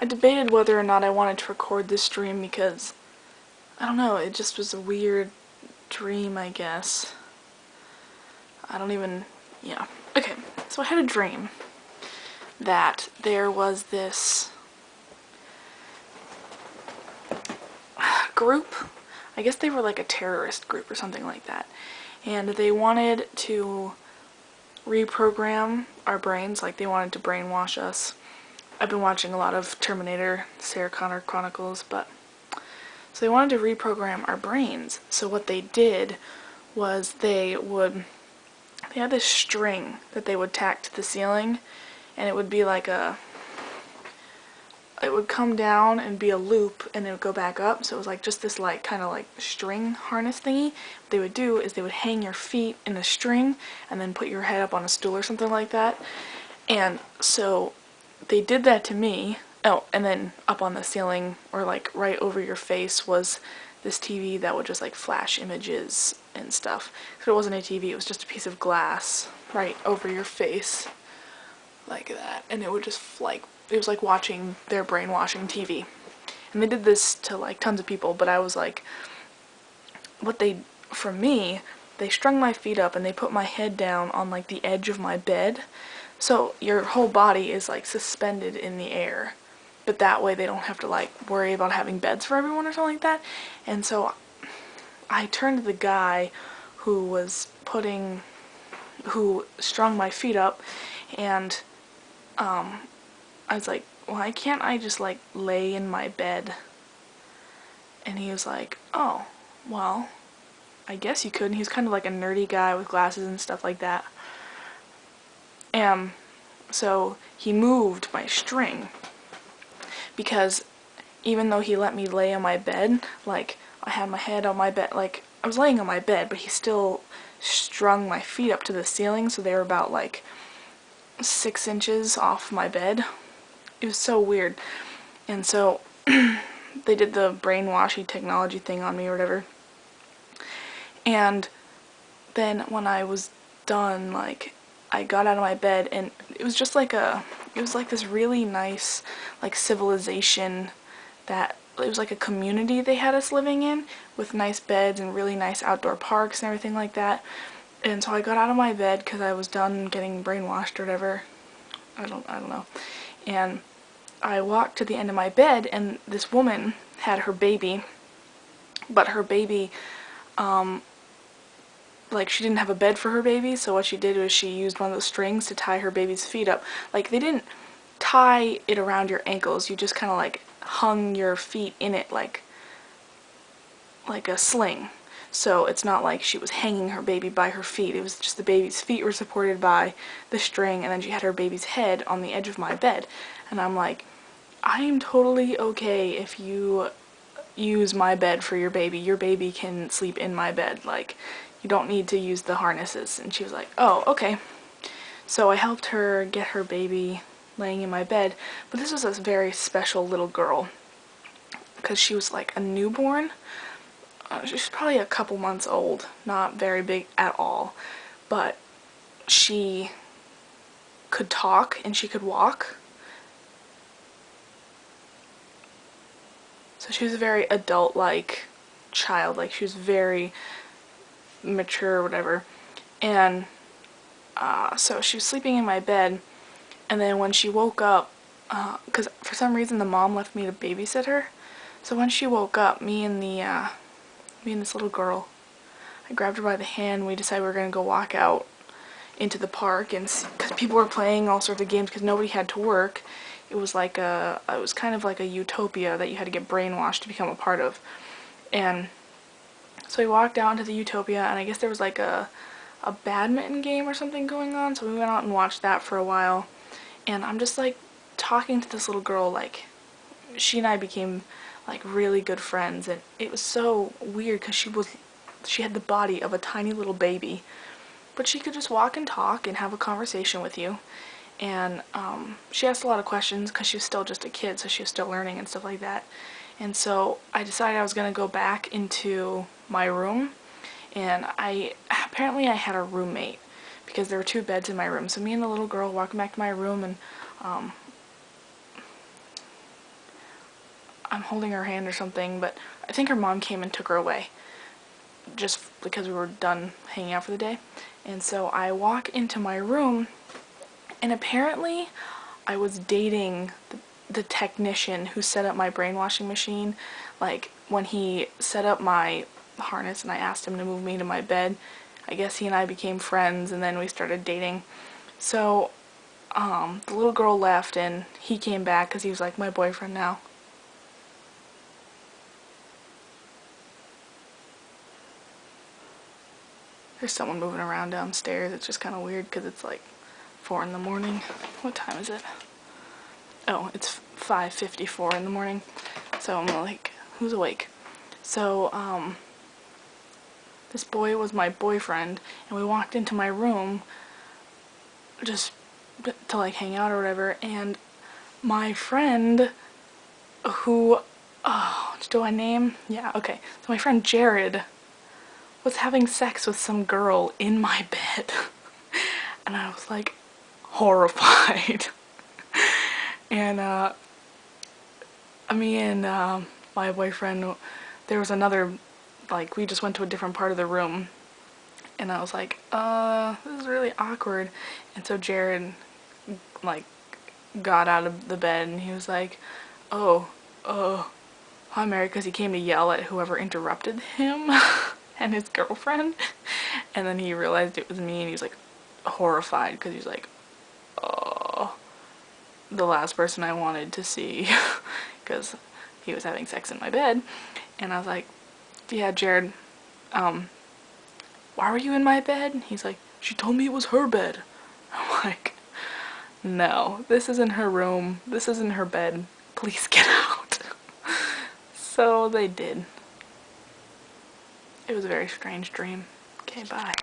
I debated whether or not I wanted to record this dream because, I don't know, it just was a weird dream, I guess. I don't even, yeah. Okay, so I had a dream that there was this group, I guess they were like a terrorist group or something like that, and they wanted to reprogram our brains, like they wanted to brainwash us. I've been watching a lot of Terminator, Sarah Connor Chronicles, but so they wanted to reprogram our brains. So what they did was they had this string that they would tack to the ceiling, and it would be like it would come down and be a loop, and it would go back up, so it was like just this like kind of like string harness thingy. What they would do is they would hang your feet in the string and then put your head up on a stool or something like that. And so they did that to me. Oh, and then up on the ceiling, or like right over your face, was this TV that would just like flash images and stuff. So it wasn't a TV, it was just a piece of glass right over your face like that, and it would just like, it was like watching their brainwashing TV. And they did this to like tons of people, but I was like, for me, they strung my feet up and they put my head down on like the edge of my bed, so your whole body is like suspended in the air, but that way they don't have to like worry about having beds for everyone or something like that. And so I turned to the guy who strung my feet up, and I was like, why can't I just like lay in my bed? And he was like, oh, well, I guess you could. And he was kind of like a nerdy guy with glasses and stuff like that. So he moved my string, because even though he let me lay on my bed, like I had my head on my bed, like I was laying on my bed, but he still strung my feet up to the ceiling, so they were about like 6 inches off my bed. It was so weird. And so they did the brainwashy technology thing on me or whatever. And then when I was done, like I got out of my bed, and it was just like it was like this really nice like civilization, that it was like a community they had us living in, with nice beds and really nice outdoor parks and everything like that. And so I got out of my bed because I was done getting brainwashed or whatever. I don't know. And I walked to the end of my bed, and this woman had her baby, but her baby, like she didn't have a bed for her baby, so what she did was she used one of those strings to tie her baby's feet up. Like they didn't tie it around your ankles, you just kind of like hung your feet in it like a sling. So it's not like she was hanging her baby by her feet, it was just the baby's feet were supported by the string, and then she had her baby's head on the edge of my bed. And I'm like, I am totally okay if you use my bed for your baby. Your baby can sleep in my bed. Like, you don't need to use the harnesses. And she was like, oh, okay. So I helped her get her baby laying in my bed. But this was a very special little girl, because she was like a newborn. She was probably a couple months old, not very big at all. But she could talk and she could walk. So she was a very adult-like child, like she was very mature or whatever. And so she was sleeping in my bed, and then when she woke up, because for some reason the mom left me to babysit her, so when she woke up, me and this little girl, I grabbed her by the hand, we decided we were going to go walk out into the park, and because people were playing all sorts of games because nobody had to work. It was like it was kind of like a Utopia that you had to get brainwashed to become a part of. And so we walked out into the Utopia, and I guess there was like a badminton game or something going on, so we went out and watched that for a while. And I'm just like talking to this little girl, like she and I became like really good friends, and it was so weird because she had the body of a tiny little baby, but she could just walk and talk and have a conversation with you. And she asked a lot of questions because she was still just a kid, so she was still learning and stuff like that. And so I decided I was going to go back into my room, and apparently I had a roommate, because there were 2 beds in my room. So me and the little girl walking back to my room, and I'm holding her hand or something, but I think her mom came and took her away just because we were done hanging out for the day. And so I walk into my room, and apparently I was dating the technician who set up my brainwashing machine. Like, when he set up my harness and I asked him to move me to my bed, I guess he and I became friends, and then we started dating. So the little girl left and he came back because he was like my boyfriend now. There's someone moving around downstairs. It's just kind of weird because it's like 4 in the morning. What time is it? Oh, it's 5:54 in the morning. So I'm like, who's awake? So, this boy was my boyfriend, and we walked into my room just to like hang out or whatever, and my friend who, oh, do I name? Yeah, okay. So my friend Jared was having sex with some girl in my bed. And I was like horrified. And me and my boyfriend, there was another, like, we just went to a different part of the room, and I was like, this is really awkward. And so Jared, like, got out of the bed and he was like, oh, hi Mary, because he came to yell at whoever interrupted him and his girlfriend. And then he realized it was me, and he's like horrified because he's like, oh, the last person I wanted to see, because he was having sex in my bed. And I was like, yeah, Jared, why were you in my bed? He's like, she told me it was her bed. I'm like, no, this isn't her room, this isn't her bed, please get out. So they did. It was a very strange dream. Okay, bye.